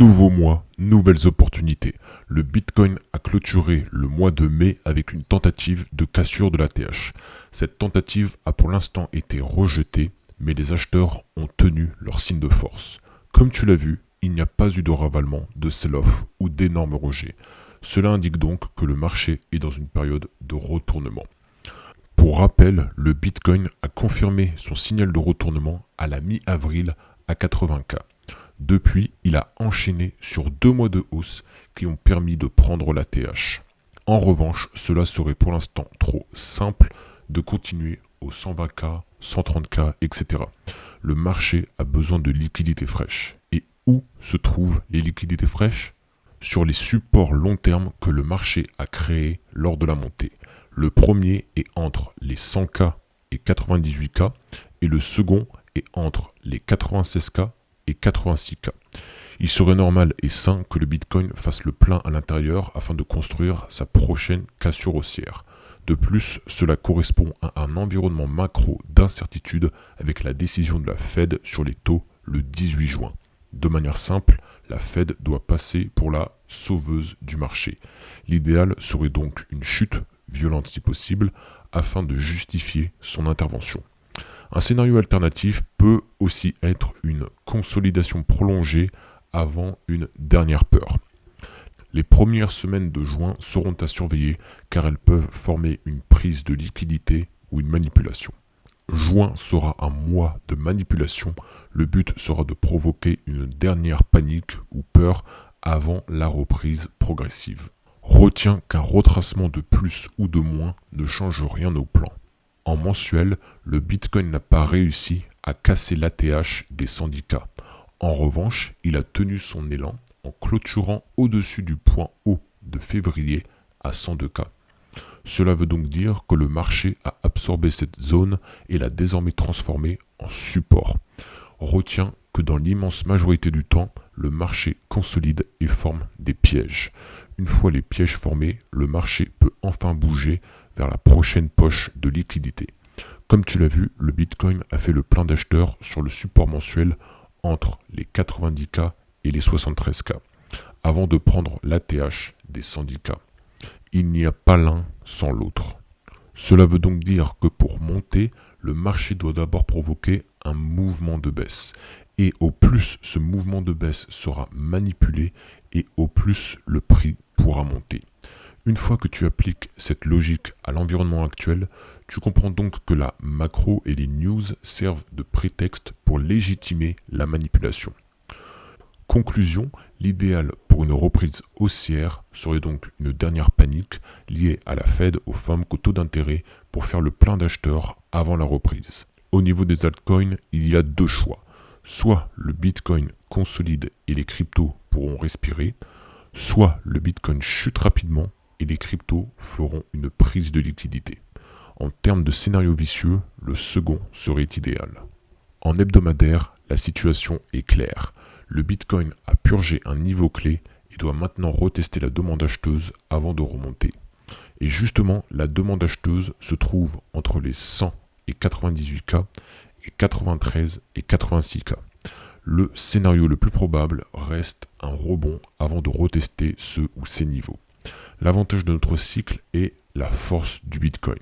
Nouveau mois, nouvelles opportunités. Le Bitcoin a clôturé le mois de mai avec une tentative de cassure de l'ATH. Cette tentative a pour l'instant été rejetée, mais les acheteurs ont tenu leur signe de force. Comme tu l'as vu, il n'y a pas eu de ravalement, de sell-off ou d'énormes rejets. Cela indique donc que le marché est dans une période de retournement. Pour rappel, le Bitcoin a confirmé son signal de retournement à la mi-avril à 80K. Depuis, il a enchaîné sur 2 mois de hausse qui ont permis de prendre la TH. En revanche, cela serait pour l'instant trop simple de continuer aux 120K, 130K, etc. Le marché a besoin de liquidités fraîches. Et où se trouvent les liquidités fraîches? Sur les supports long terme que le marché a créés lors de la montée. Le premier est entre les 100K et 98K et le second est entre les 96K et 86K. Il serait normal et sain que le Bitcoin fasse le plein à l'intérieur afin de construire sa prochaine cassure haussière. De plus, cela correspond à un environnement macro d'incertitude avec la décision de la Fed sur les taux le 18 juin. De manière simple, la Fed doit passer pour la sauveuse du marché. L'idéal serait donc une chute violente si possible afin de justifier son intervention. Un scénario alternatif peut aussi être une consolidation prolongée avant une dernière peur. Les premières semaines de juin seront à surveiller car elles peuvent former une prise de liquidité ou une manipulation. Juin sera un mois de manipulation, le but sera de provoquer une dernière panique ou peur avant la reprise progressive. Retiens qu'un retracement de plus ou de moins ne change rien au plan. En mensuel, le Bitcoin n'a pas réussi à casser l'ATH des 110K. En revanche, il a tenu son élan en clôturant au-dessus du point haut de février à 102K. Cela veut donc dire que le marché a absorbé cette zone et l'a désormais transformée en support. Retiens que dans l'immense majorité du temps, le marché consolide et forme des pièges. Une fois les pièges formés, le marché peut enfin bouger vers la prochaine poche de liquidité. Comme tu l'as vu, le Bitcoin a fait le plein d'acheteurs sur le support mensuel entre les 90K et les 73K, avant de prendre l'ATH des 110K. Il n'y a pas l'un sans l'autre. Cela veut donc dire que pour monter, le marché doit d'abord provoquer un mouvement de baisse. Et au plus ce mouvement de baisse sera manipulé, et au plus le prix pourra monter. Une fois que tu appliques cette logique à l'environnement actuel, tu comprends donc que la macro et les news servent de prétexte pour légitimer la manipulation. Conclusion, l'idéal pour une reprise haussière serait donc une dernière panique liée à la Fed, aux femmes, qu'au taux d'intérêt pour faire le plein d'acheteurs avant la reprise. Au niveau des altcoins, il y a deux choix. Soit le Bitcoin consolide et les cryptos pourront respirer, soit le Bitcoin chute rapidement et les cryptos feront une prise de liquidité. En termes de scénario vicieux, le second serait idéal. En hebdomadaire, la situation est claire. Le Bitcoin a purgé un niveau clé et doit maintenant retester la demande acheteuse avant de remonter. Et justement, la demande acheteuse se trouve entre les 100 et 98K et 93 et 86K. Le scénario le plus probable reste un rebond avant de retester ce ou ces niveaux. L'avantage de notre cycle est la force du Bitcoin.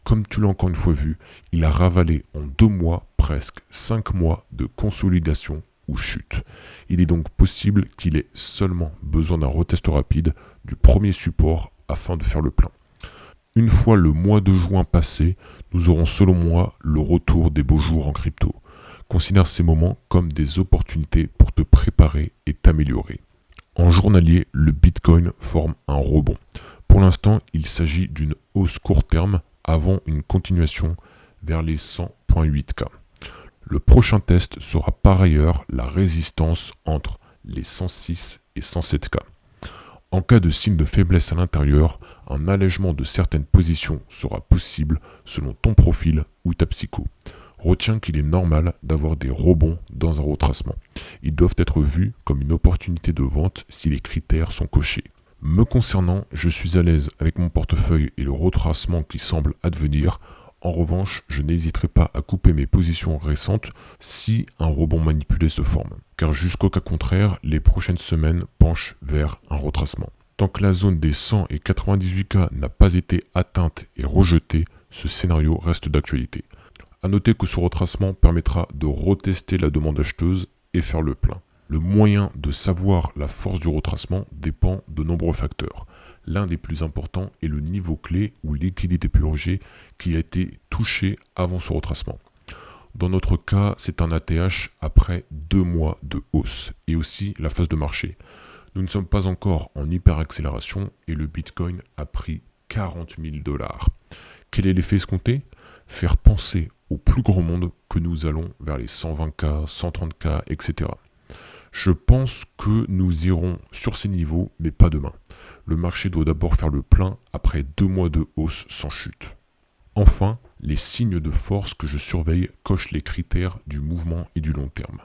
Comme tu l'as encore une fois vu, il a ravalé en 2 mois presque 5 mois de consolidation ou chute. Il est donc possible qu'il ait seulement besoin d'un retest rapide du premier support afin de faire le plein. Une fois le mois de juin passé, nous aurons selon moi le retour des beaux jours en crypto. Considère ces moments comme des opportunités pour te préparer et t'améliorer. En journalier, le Bitcoin forme un rebond. Pour l'instant, il s'agit d'une hausse court terme avant une continuation vers les 100.8K. Le prochain test sera par ailleurs la résistance entre les 106 et 107K. En cas de signe de faiblesse à l'intérieur, un allègement de certaines positions sera possible selon ton profil ou ta psycho. Retiens qu'il est normal d'avoir des rebonds dans un retracement. Ils doivent être vus comme une opportunité de vente si les critères sont cochés. Me concernant, je suis à l'aise avec mon portefeuille et le retracement qui semble advenir. En revanche, je n'hésiterai pas à couper mes positions récentes si un rebond manipulé se forme, car jusqu'au cas contraire, les prochaines semaines penchent vers un retracement. Tant que la zone des 100 et 98K n'a pas été atteinte et rejetée, ce scénario reste d'actualité. A noter que ce retracement permettra de retester la demande acheteuse et faire le plein. Le moyen de savoir la force du retracement dépend de nombreux facteurs. L'un des plus importants est le niveau clé ou liquidité purgée qui a été touché avant ce retracement. Dans notre cas, c'est un ATH après 2 mois de hausse et aussi la phase de marché. Nous ne sommes pas encore en hyperaccélération et le Bitcoin a pris 40 000 $. Quel est l'effet escompté? Faire penser au plus grand monde que nous allons vers les 120K, 130K, etc. Je pense que nous irons sur ces niveaux, mais pas demain. Le marché doit d'abord faire le plein après 2 mois de hausse sans chute. Enfin, les signes de force que je surveille cochent les critères du mouvement et du long terme.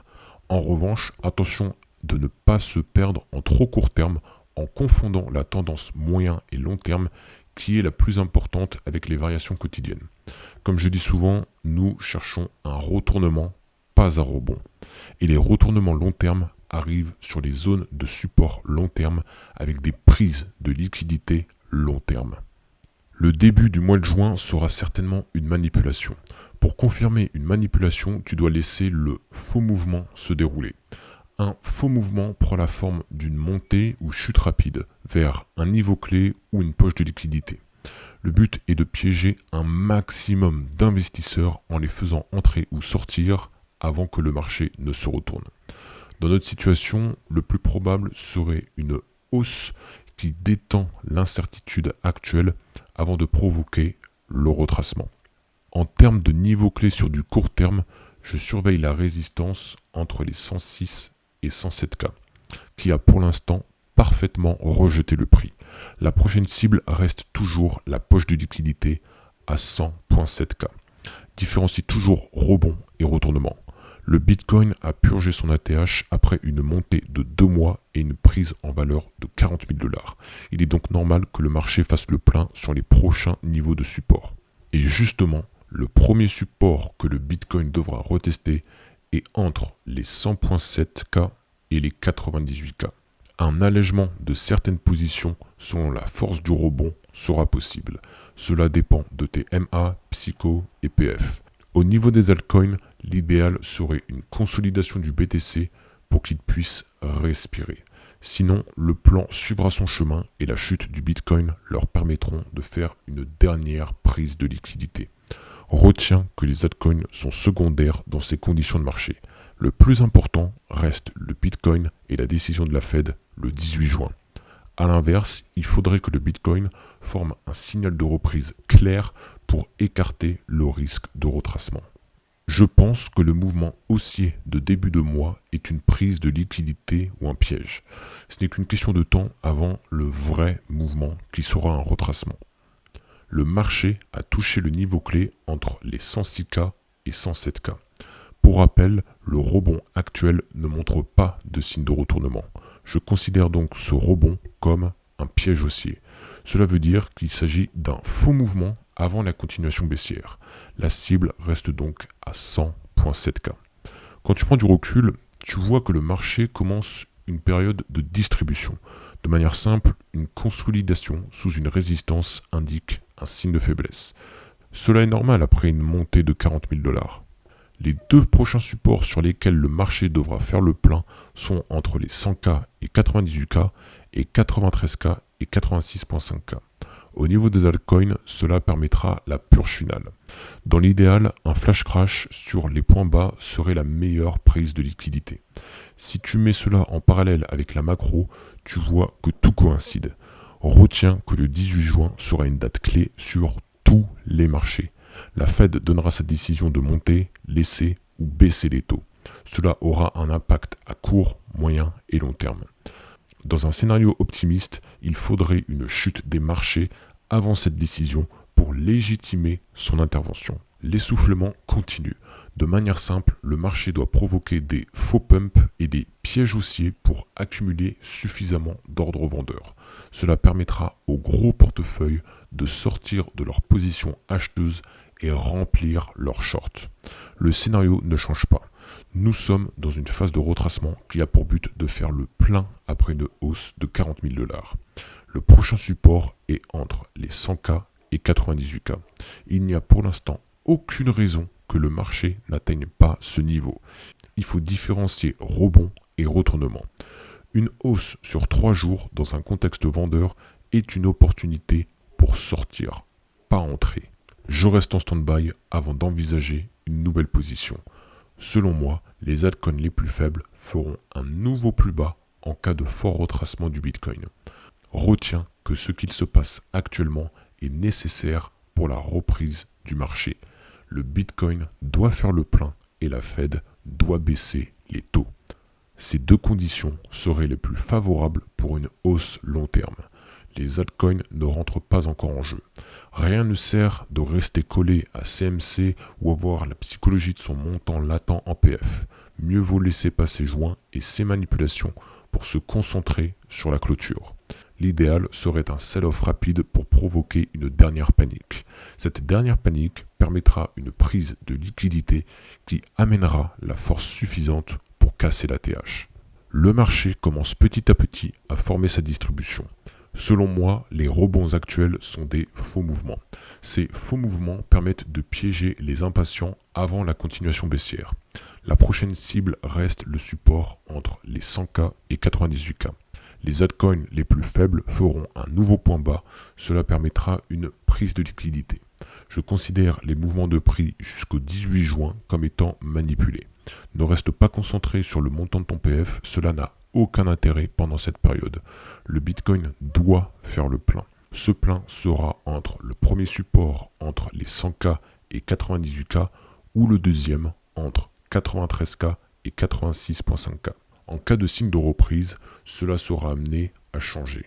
En revanche, attention de ne pas se perdre en trop court terme en confondant la tendance moyen et long terme qui est la plus importante avec les variations quotidiennes. Comme je dis souvent, nous cherchons un retournement, pas un rebond. Et les retournements long terme arrivent sur les zones de support long terme avec des prises de liquidité long terme. Le début du mois de juin sera certainement une manipulation. Pour confirmer une manipulation, tu dois laisser le faux mouvement se dérouler. Un faux mouvement prend la forme d'une montée ou chute rapide vers un niveau clé ou une poche de liquidité. Le but est de piéger un maximum d'investisseurs en les faisant entrer ou sortir avant que le marché ne se retourne. Dans notre situation, le plus probable serait une hausse qui détend l'incertitude actuelle avant de provoquer le retracement. En termes de niveau clé sur du court terme, je surveille la résistance entre les 106 et 107K, qui a pour l'instant parfaitement rejeté le prix. La prochaine cible reste toujours la poche de liquidité à 100.7K. Différencie toujours rebond et retournement. Le Bitcoin a purgé son ATH après une montée de 2 mois et une prise en valeur de 40 000 $. Il est donc normal que le marché fasse le plein sur les prochains niveaux de support. Et justement, le premier support que le Bitcoin devra retester est entre les 100.7K et les 98K. Un allègement de certaines positions selon la force du rebond sera possible. Cela dépend de tes MA, Psycho et PF. Au niveau des altcoins, l'idéal serait une consolidation du BTC pour qu'il puisse respirer. Sinon, le plan suivra son chemin et la chute du Bitcoin leur permettront de faire une dernière prise de liquidité. Retiens que les altcoins sont secondaires dans ces conditions de marché. Le plus important reste le Bitcoin et la décision de la Fed le 18 juin. A l'inverse, il faudrait que le Bitcoin forme un signal de reprise clair pour écarter le risque de retracement. Je pense que le mouvement haussier de début de mois est une prise de liquidité ou un piège. Ce n'est qu'une question de temps avant le vrai mouvement qui sera un retracement. Le marché a touché le niveau clé entre les 106K et 107K. Pour rappel, le rebond actuel ne montre pas de signe de retournement. Je considère donc ce rebond comme un piège haussier. Cela veut dire qu'il s'agit d'un faux mouvement avant la continuation baissière. La cible reste donc à 100.7K. Quand tu prends du recul, tu vois que le marché commence une période de distribution. De manière simple, une consolidation sous une résistance indique un signe de faiblesse. Cela est normal après une montée de 40 000 $. Les deux prochains supports sur lesquels le marché devra faire le plein sont entre les 100K et 98K et 93K et 86.5K. Au niveau des altcoins, cela permettra la purge finale. Dans l'idéal, un flash crash sur les points bas serait la meilleure prise de liquidité. Si tu mets cela en parallèle avec la macro, tu vois que tout coïncide. Retiens que le 18 juin sera une date clé sur tous les marchés. La Fed donnera sa décision de monter, laisser ou baisser les taux. Cela aura un impact à court, moyen et long terme. Dans un scénario optimiste, il faudrait une chute des marchés avant cette décision pour légitimer son intervention. L'essoufflement continue. De manière simple, le marché doit provoquer des faux pumps et des pièges haussiers pour accumuler suffisamment d'ordres vendeurs. Cela permettra aux gros portefeuilles de sortir de leur position acheteuse et remplir leurs shorts. Le scénario ne change pas. Nous sommes dans une phase de retracement qui a pour but de faire le plein après une hausse de 40 000 $. Le prochain support est entre les 100K et 98K. Il n'y a pour l'instant aucune raison que le marché n'atteigne pas ce niveau. Il faut différencier rebond et retournement. Une hausse sur 3 jours dans un contexte vendeur est une opportunité pour sortir, pas entrer. Je reste en stand-by avant d'envisager une nouvelle position. Selon moi, les altcoins les plus faibles feront un nouveau plus bas en cas de fort retracement du Bitcoin. Retiens que ce qu'il se passe actuellement est nécessaire pour la reprise du marché. Le Bitcoin doit faire le plein et la Fed doit baisser les taux. Ces deux conditions seraient les plus favorables pour une hausse long terme. Les altcoins ne rentrent pas encore en jeu. Rien ne sert de rester collé à CMC ou avoir la psychologie de son montant latent en PF. Mieux vaut laisser passer juin et ses manipulations pour se concentrer sur la clôture. L'idéal serait un sell-off rapide pour provoquer une dernière panique. Cette dernière panique permettra une prise de liquidité qui amènera la force suffisante pour casser la TH. Le marché commence petit à petit à former sa distribution. Selon moi, les rebonds actuels sont des faux mouvements. Ces faux mouvements permettent de piéger les impatients avant la continuation baissière. La prochaine cible reste le support entre les 100K et 98K. Les altcoins les plus faibles feront un nouveau point bas, cela permettra une prise de liquidité. Je considère les mouvements de prix jusqu'au 18 juin comme étant manipulés. Ne reste pas concentré sur le montant de ton PF, cela n'a aucun intérêt pendant cette période. Le Bitcoin doit faire le plein. Ce plein sera entre le premier support entre les 100K et 98K ou le deuxième entre 93K et 86,5K. En cas de signe de reprise, cela sera amené à changer.